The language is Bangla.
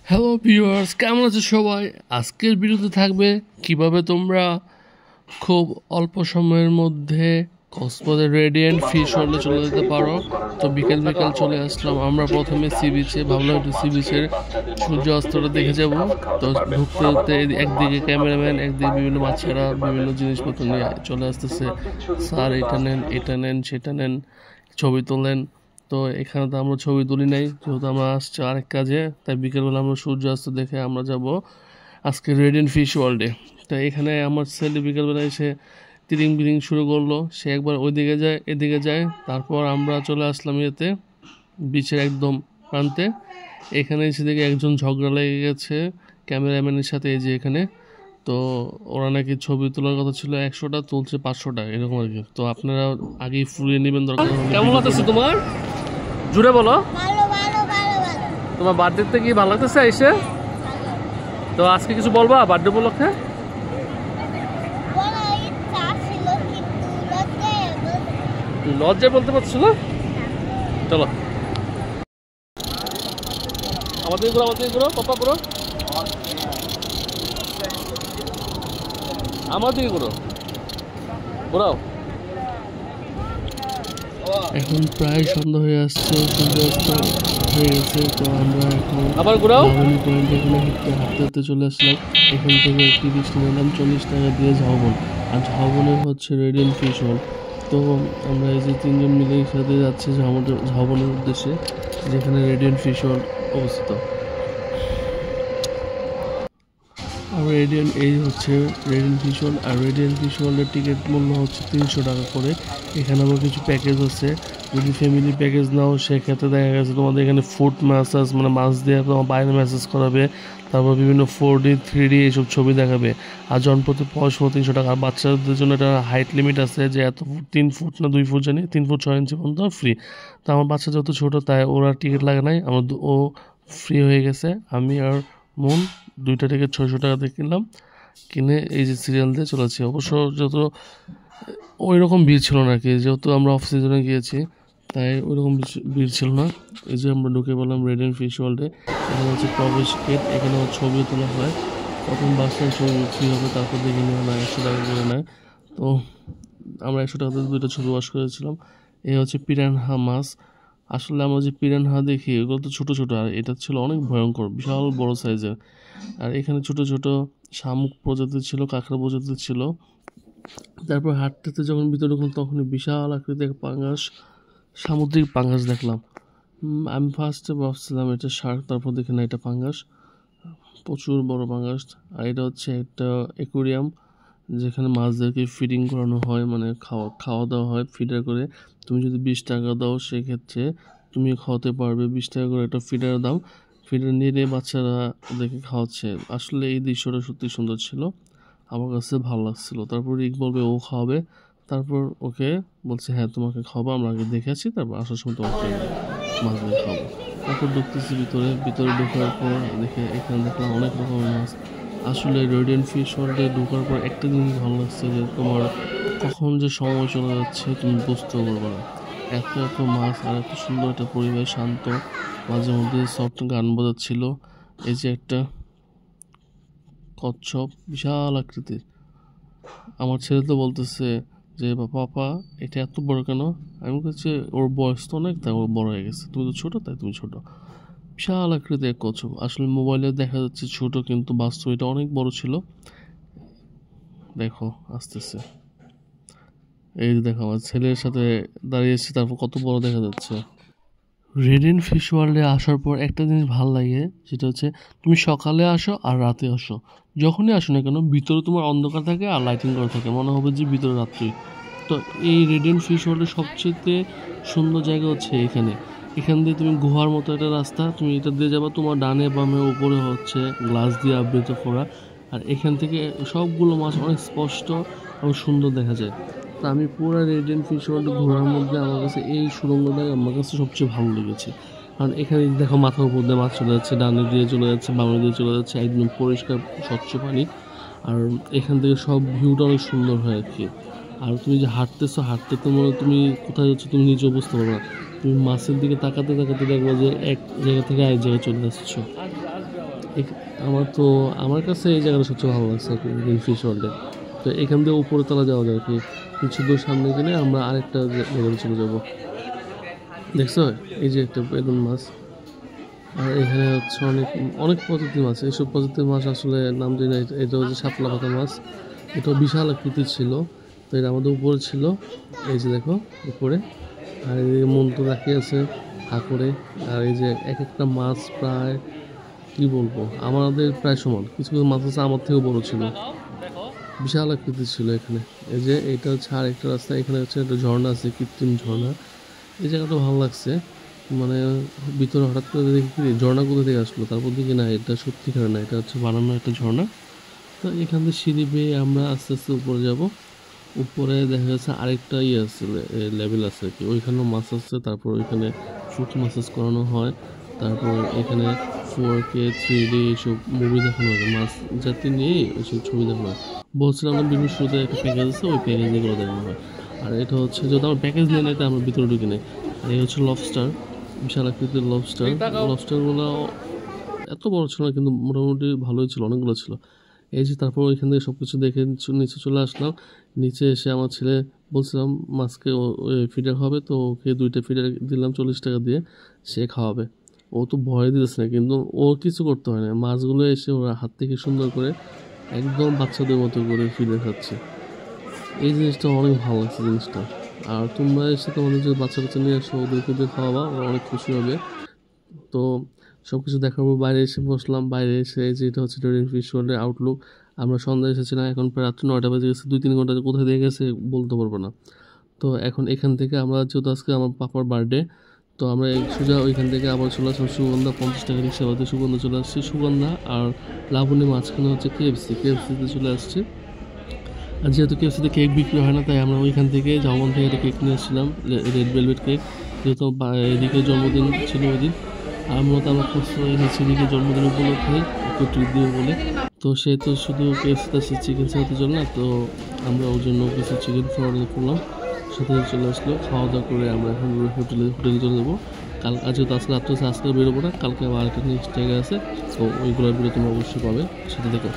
হ্যালো ভিউয়ার্স, কেমন আছো সবাই? আজকের ভিডিওতে থাকবে কিভাবে তোমরা খুব অল্প সময়ের মধ্যে কক্সবাজার রেডিয়েন্ট ফিশ ওয়ার্ল্ডে চলে যেতে পারো। তো বিকেল বিকেল চলে আসলাম আমরা প্রথমে সি বিচে, ভাবলাম একটু সি বিচের সূর্য অস্তটা দেখে যাব। তো ঢুকতে ঢুকতে একদিকে ক্যামেরাম্যান, একদিকে বিভিন্ন বাচ্চারা বিভিন্ন জিনিসপত্র নিয়ে চলে আসতেছে। স্যার এটা নেন, এটা নেন, সেটা নেন, ছবি তোলেন। তো এখানে তো আমরা ছবি তুলি নাই, যেহেতু আমরা আসছি আরেক কাজে, তাই বিকেলবেলা আমরা সূর্যাস্ত দেখে আমরা যাব আজকে রেডিয়েন্ট ফিশ ওয়ার্ল্ডে। তো এখানে আমার ছেলে বিকেলবেলা এসে তিরিং বিরিং শুরু করলো, সে একবার ওইদিকে যায় এদিকে যায়, তারপর আমরা চলে আসলাম ইয়েতে বিচের একদম প্রান্তে। এখানে এসে দেখে একজন ঝগড়া লেগে গেছে ক্যামেরাম্যানের সাথে, এই যে এখানে। তো ওরা নাকি ছবি তোলার কথা ছিল 100টা, তুলছে 500টা এরকম আর কি। তো আপনারা আগেই ফুরিয়ে নেবেন দরকার হলে। কেমন লাগতেছে তোমার? জুড়ে বলো। তোমার বার্থডেতে কি ভালো লাগতেছে এসে? তো আজকে কিছু বলবা বার্থডে উপলক্ষে? লজ্জায় বলতে পারছো না? চলো আমাদের ঘুরো, আমাদের ঘুরো, পাপা ঘুরো, আমার দিকে ঘুরো, ঘুরাও। এখন প্রায় সন্ধ্যা হয়ে আসছে, সূর্যাস্ত হয়ে গেছে। তো আমরা এখন আবার ঘুরাও পয়েন্ট এখানে হাঁটতে হাঁটতে চলে আসলাম। এখান থেকে একটি রিক্সা নিলাম 40 টাকা দিয়ে ঝাউবন, আর ঝাউবনের হচ্ছে রেডিয়েন্ট ফিশ ওয়ার্ল্ড। তো আমরা এই যে তিনজন মিলে একসাথে যাচ্ছি ঝাউবনের উদ্দেশ্যে, যেখানে রেডিয়েন্ট ফিশ ওয়ার্ল্ড অবস্থিত। আর রেডিয়েন্ট এই হচ্ছে রেডিয়েন্ট ফিশ ওয়ার্ল্ড। আর রেডিয়েন্ট ফিশ ওয়ার্ল্ডের টিকিট মূল্য হচ্ছে 300 টাকা করে। এখানে আবার কিছু প্যাকেজ আছে, যদি ফ্যামিলি প্যাকেজ নাও সেক্ষেত্রে দেখা গেছে তোমাদের এখানে ফুড ম্যাসাজ, মানে মাছ দিয়ে তোমার বাইরে ম্যাসাজ করাবে, তারপর বিভিন্ন 4D 3D এইসব ছবি দেখাবে। আর জনপ্রতি 300 টাকা। আর বাচ্চাদের জন্য একটা হাইট লিমিট আছে, যে এত 3 ফুট না 2 ফুট জানি, 3 ফুট 6 ইঞ্চি পর্যন্ত ফ্রি। তো আমার বাচ্চা যত ছোটো তাই ওরা টিকিট লাগে নাই, আমার ও ফ্রি হয়ে গেছে। আমি আর মন দুইটা টিকিট 600 টাকা দিয়ে কিনলাম, কিনে এই যে সিরিয়াল দিয়ে চলেছি। অবশ্য যত ওই রকম ভিড় ছিল না আর কি, যেহেতু আমরা অফ সিজনে গিয়েছি তাই ওই রকম ভিড় ছিল না। এই যে আমরা ঢুকে বললাম রেডিয়েন্ট ফিশ ওয়ার্ল্ডে। এখানে হচ্ছে প্রবেশ গেট, এখানে ছবি তোলা হয়। প্রথম বাসটা ছবি ফ্রি হবে, তারপর দেখে নেওয়া না 100 টাকা করে নেয়। তো আমরা 100 টাকা দিয়ে 2টা ছবি ওয়াশ করেছিলাম। এই হচ্ছে পিরানহা মাছ। আসলে আমরা যে পিরানহা দেখি এগুলো তো ছোটো ছোটো, আর এটা ছিল অনেক ভয়ঙ্কর, বিশাল বড় সাইজের। আর এখানে ছোট ছোট শামুক প্রজাতির ছিল, কাঁকড়া প্রজাতির ছিল। তারপর হাঁটতে যখন ভিতরে ঢুকলাম তখনই বিশাল আকৃতির পাঙ্গাস, সামুদ্রিক পাঙ্গাস দেখলাম। আমি ফার্স্টে ভাবছিলাম এটা শার্ক, তারপর দেখি না এটা পাঙ্গাস, প্রচুর বড় পাঙ্গাস। আর এটা হচ্ছে একটা অ্যাকোয়ারিয়াম, যেখানে মাছদেরকে ফিডিং করানো হয়, মানে খাওয়া দাওয়া হয় ফিডার করে। তুমি যদি 20 টাকা দাও সেক্ষেত্রে তুমি খাওয়াতে পারবে। 20 টাকা করে একটা ফিডার দাম, ফিডার নিয়ে বাচ্চারা ওদেরকে খাওয়াচ্ছে। আসলে এই দৃশ্যটা সত্যি সুন্দর ছিল, আমার কাছে ভালো লাগছিল। তারপর রিক বলবে ও খাওয়াবে, তারপর ওকে বলছে হ্যাঁ তোমাকে খাওয়াবো, আমরা আগে দেখে আসি, তারপর আসার সময় তোমাকে মাছগুলো খাওয়াবো। তারপর ঢুকতেছি ভিতরে ঢোকার পর দেখে এখানে দেখলাম অনেক রকমের মাছ। আসলে রেডিয়েন্ট ফিশ ওয়ার্ল্ডে ঢোকার পর একটা জিনিস ভালো লাগছে, যে তোমার কখন যে সময় চলে যাচ্ছে তুমি বুঝতেও পারবে না। এত এত মাছ আর এত সুন্দর একটা পরিবেশ, শান্ত, মাঝে মধ্যে সফট গান বাজাচ্ছিল। এই যে একটা কচ্ছপ বিশাল আকৃতির, আমার ছেলে তো বলতেছে যে পাপা এটা এত বড় কেন? আমি বলছি ওর বয়স তো অনেক, তাই ওর বড় হয়ে গেছে, তুমি তো ছোটো তাই তুমি ছোটো। বিশাল আকৃতির এক কচ্ছপ, আসলে মোবাইলে দেখা যাচ্ছে ছোট, কিন্তু বাস্তব এটা অনেক বড় ছিল। দেখো আসতেছে, এই যে দেখো আমার ছেলের সাথে দাঁড়িয়েছে, তারপর কত বড় দেখা যাচ্ছে। রেডিয়েন্ট ফিশ ওয়ার্ল্ডে আসার পর একটা জিনিস ভালো লাগে, সেটা হচ্ছে তুমি সকালে আসো আর রাতে আসো, যখনই আসো না কেন ভিতরে তোমার অন্ধকার থাকে আর লাইটিং করা থাকে, মনে হবে যে ভিতরে রাত্রি। তো এই রেডিয়েন্ট ফিশ ওয়ার্ল্ডের সবচেয়ে সুন্দর জায়গা হচ্ছে এখান দিয়ে তুমি গুহার মতো একটা রাস্তা, তুমি এটা দিয়ে যাবা, তোমার ডানে বামে উপরে হচ্ছে গ্লাস দিয়ে আবৃত করা। আর এখান থেকে সবগুলো মাছ অনেক স্পষ্ট এবং সুন্দর দেখা যায়। তা আমি পুরো রেডিয়েন্ট ফিশ ওয়ার্ল্ড ঘোরার মধ্যে আমার কাছে এই সুড়ঙ্গটাই আমার কাছে সবচেয়ে ভালো লেগেছে। কারণ এখানে দেখো মাথার উপর দিয়ে মাছ চলে যাচ্ছে, ডানে দিয়ে চলে যাচ্ছে, বামে দিয়ে চলে যাচ্ছে, একদম পরিষ্কার স্বচ্ছ পানি। আর এখান থেকে সব ভিউটা অনেক সুন্দর হয় আর কি। আর তুমি যে হাঁটতে মনে তুমি কোথায় যাচ্ছ তুমি নিজেও বুঝতে পারবে না, তুমি মাছের দিকে তাকাতে তাকাতে দেখবো যে এক জায়গা থেকে আরেক জায়গায় চলে আসছো। আমার কাছে এই জায়গাটা সবচেয়ে ভালো লাগছে আর কি, গ্রিন ফিশ ওয়ার্ল্ডে। তো এখান দিয়ে উপরে তলা যাওয়া যায় আর কি, কিছু দূর সামনে গেলে আমরা আরেকটা জায়গায় চলে যাবো। দেখছো এই যে একটা বেগুন মাছ, আর এখানে হচ্ছে অনেক অনেক প্রজাতির মাছ। এইসব প্রজাতির মাছ আসলে নাম জানি না। এটা হচ্ছে শাপলা পাতা মাছ, এটা বিশাল আকৃতির ছিল। তো এটা আমাদের উপরে ছিল, এই যে দেখো উপরে। আর এই মন তো রাখি আছে হা করে। আর এই যে এক একটা মাছ প্রায় কি বলবো, আমাদের প্রায় সমান। কিছু কিছু মাছ আছে আমার থেকেও বড় ছিল, বিশাল আকৃতির ছিল এখানে। এই যে এটা হচ্ছে আর একটা রাস্তা, এখানে হচ্ছে একটা ঝর্ণা আছে, কৃত্রিম ঝর্ণা। এই জায়গাটা ভালো লাগছে, মানে ভিতরে হঠাৎ করে দেখি কি ঝর্ণা কোথা থেকে আসলো, তারপর দেখি না এটা সত্যিকার না, এটা হচ্ছে বানানো একটা ঝর্ণা। তো এখান থেকে সিঁড়ি বেয়ে আমরা আস্তে আস্তে উপরে যাব। উপরে দেখা যাচ্ছে আরেকটা ইয়ে আছে, লেভেল আছে আর কি, ওইখানেও মাছ আছে। তারপর ওইখানে ফুট মাসাজ করানো হয়। তারপর এখানে 4K 3D এইসব মুভি দেখানো হয়, মাছ জাতি নিয়ে ওইসব ছবি দেখানো হয়। বলছিলাম না বিভিন্ন শুরুতে একটা প্যাকেজ আছে, ওই প্যাকেজগুলো দেখানো হয়। আর এটা হচ্ছে যদি আমার প্যাকেজ নিয়ে নেয়, আমরা ভিতরে ঢুকে নেই। আর এই হচ্ছে লবস্টার, বিশাল আকৃতির লবস্টার। লবস্টারগুলো এত বড় ছিল না, কিন্তু মোটামুটি ভালোই ছিল, অনেকগুলো ছিল। এই যে তারপর ওইখান থেকে সব কিছু দেখে নিচে চলে আসলাম। নিচে এসে আমার ছেলে বলছিলাম মাছকে ফিডার হবে, তো ওকে 2টা ফিডার দিলাম 40 টাকা দিয়ে, সে খাওয়াবে। ও তো ভয় দিতেছে না, কিন্তু ও কিছু করতে হয় না, মাছগুলো এসে ওর হাত থেকে সুন্দর করে একদম বাচ্চাদের মতো করে ফিডার খাচ্ছে। এই জিনিসটা অনেক ভালো লাগছে জিনিসটা। আর তোমরা এসে তোমাদের যে বাচ্চা কাচ্চা নিয়ে আসো, ওদেরকে দিয়ে খাওয়াবা, ওরা অনেক খুশি হবে। তো সব কিছু দেখার পর বাইরে এসে বসলাম। বাইরে এসে যেটা হচ্ছে গ্রিন ফিশ ওয়ার্ল্ডের আউটলুক। আমরা সন্ধ্যায় এসেছিলাম, এখন প্রায় রাত্রি 9টা বেজে গেছে। 2-3 ঘন্টা কোথায় দিয়ে গেছে বলতে পারবো না। তো এখন এখান থেকে আমরা, যেহেতু আজকে আমার পাপার বার্থডে, তো আমরা সোজা ওইখান থেকে আবার চলে আসলাম সুগন্ধা। 50 টাকা রিক্সা বাদে সুগন্ধা চলে আসছি। সুগন্ধা আর লাবণী মাঝখানে হচ্ছে কেএফসিতে চলে আসছে। আর যেহেতু কেএফসিতে কেক বিক্রি হয় না, তাই আমরা ওইখান থেকে জামান থেকে একটা কেক নিয়ে আসছিলাম, রেড ভেলভেট কেক। যেহেতু এদিকে জন্মদিন ছিল ওই দিন, আর মূলত আমরা খুঁজতে এসেছি এদিকে জন্মদিন উপলক্ষে একটু ট্রিট দিব বলে। তো সে তো শুধু কেএফসিতে আসছে চিকেন ছাড়াতে চলে না, তো আমরা ওর জন্য কিছু চিকেন অর্ডার করলাম, সাথে চলে আসলো। খাওয়া দাওয়া করে আমরা এখন হোটেলে চলে যাবো। যেহেতু আজকে রাত্রে আজকে বেরোবো না, কালকে আবার একটা নেক্সট জায়গা আছে, তো ওইগুলোর ভিডিও তোমরা অবশ্যই পাবে, সাথে দেখো।